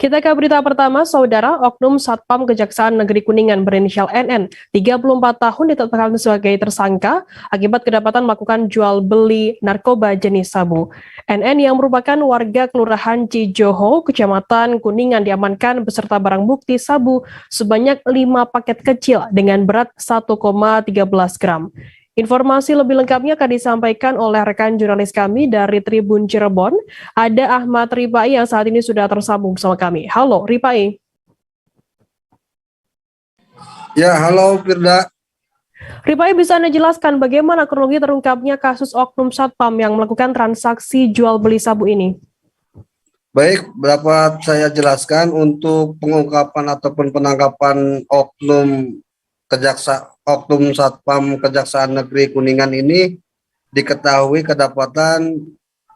Kita ke berita pertama, Saudara. Oknum Satpam Kejaksaan Negeri Kuningan berinisial NN, 34 tahun ditetapkan sebagai tersangka akibat kedapatan melakukan jual beli narkoba jenis sabu. NN yang merupakan warga Kelurahan Cijoho, Kecamatan Kuningan diamankan beserta barang bukti sabu sebanyak 5 paket kecil dengan berat 1,13 gram. Informasi lebih lengkapnya akan disampaikan oleh rekan jurnalis kami dari Tribun Cirebon. Ada Ahmad Ripai yang saat ini sudah tersambung bersama kami. Halo, Ripai. Ya, halo Firda. Ripai, bisa Anda jelaskan bagaimana kronologi terungkapnya kasus oknum Satpam yang melakukan transaksi jual beli sabu ini? Baik, dapat saya jelaskan untuk pengungkapan ataupun penangkapan oknum Satpam Kejaksaan Negeri Kuningan ini diketahui kedapatan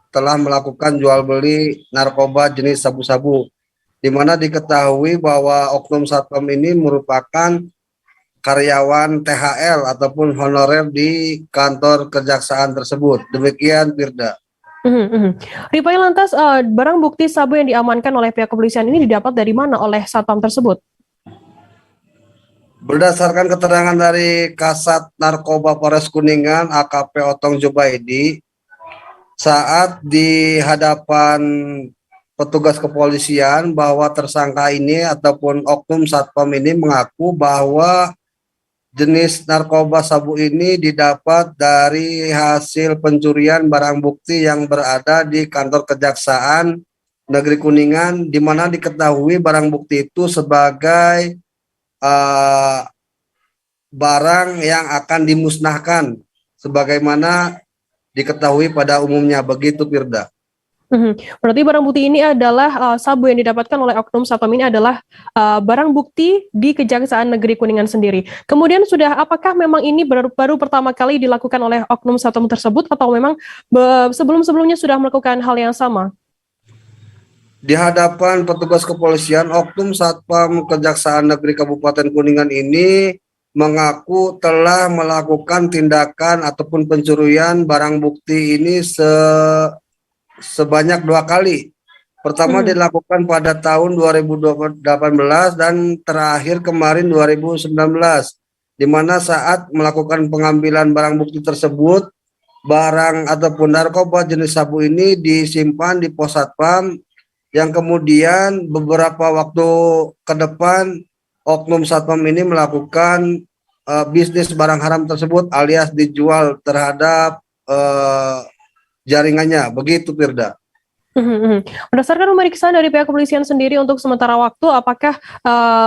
telah melakukan jual beli narkoba jenis sabu-sabu, di mana diketahui bahwa oknum Satpam ini merupakan karyawan THL ataupun honorer di kantor kejaksaan tersebut. Demikian, Firda. Ripai, lantas barang bukti sabu yang diamankan oleh pihak kepolisian ini didapat dari mana oleh Satpam tersebut? Berdasarkan keterangan dari Kasat Narkoba Polres Kuningan AKP Otong Jubaidi, saat di hadapan petugas kepolisian bahwa tersangka ini ataupun oknum Satpam ini mengaku bahwa jenis narkoba sabu ini didapat dari hasil pencurian barang bukti yang berada di kantor Kejaksaan Negeri Kuningan, di mana diketahui barang bukti itu sebagai barang yang akan dimusnahkan sebagaimana diketahui pada umumnya, begitu Firda. Berarti barang bukti ini adalah sabu yang didapatkan oleh oknum Satpam ini adalah barang bukti di Kejaksaan Negeri Kuningan sendiri. Kemudian apakah memang ini baru pertama kali dilakukan oleh oknum Satpam tersebut atau memang sebelum-sebelumnya sudah melakukan hal yang sama? Di hadapan petugas kepolisian, oknum Satpam Kejaksaan Negeri Kabupaten Kuningan ini mengaku telah melakukan tindakan ataupun pencurian barang bukti ini sebanyak 2 kali. Pertama dilakukan pada tahun 2018 dan terakhir kemarin 2019, di mana saat melakukan pengambilan barang bukti tersebut, barang ataupun narkoba jenis sabu ini disimpan di pos Satpam, yang kemudian beberapa waktu ke depan oknum Satpam ini melakukan bisnis barang haram tersebut alias dijual terhadap jaringannya, begitu Firda. Berdasarkan pemeriksaan dari pihak kepolisian sendiri untuk sementara waktu, apakah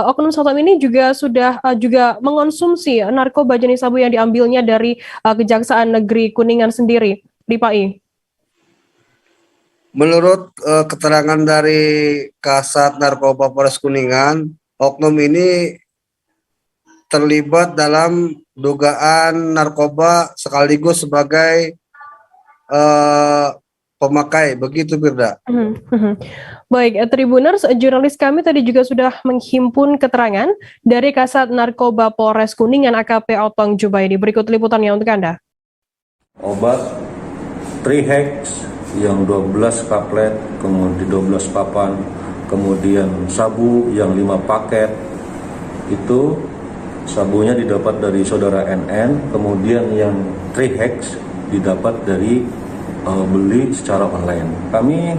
oknum Satpam ini juga sudah juga mengonsumsi narkoba jenis sabu yang diambilnya dari Kejaksaan Negeri Kuningan sendiri, Ripai? Menurut keterangan dari Kasat Narkoba Polres Kuningan, oknum ini terlibat dalam dugaan narkoba sekaligus sebagai pemakai, begitu Firda. Baik, Tribuners, jurnalis kami tadi juga sudah menghimpun keterangan dari Kasat Narkoba Polres Kuningan AKP Otong Jubaidi. Berikut liputannya untuk Anda. Obat Trihex yang 12 kaplet, kemudian 12 papan, kemudian sabu yang 5 paket. Itu sabunya didapat dari saudara NN, kemudian yang Trihex didapat dari beli secara online. Kami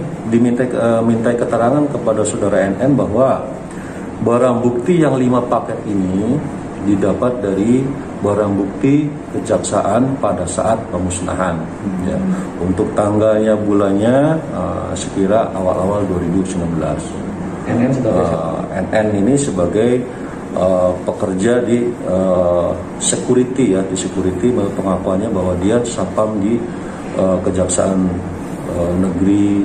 minta keterangan kepada saudara NN bahwa barang bukti yang 5 paket ini didapat dari barang bukti kejaksaan pada saat pemusnahan. Ya. Untuk tanggalnya bulannya sekira awal-awal 2019. NN ini sebagai pekerja di security, ya, di security. Pengakuannya bahwa dia satpam di Kejaksaan Negeri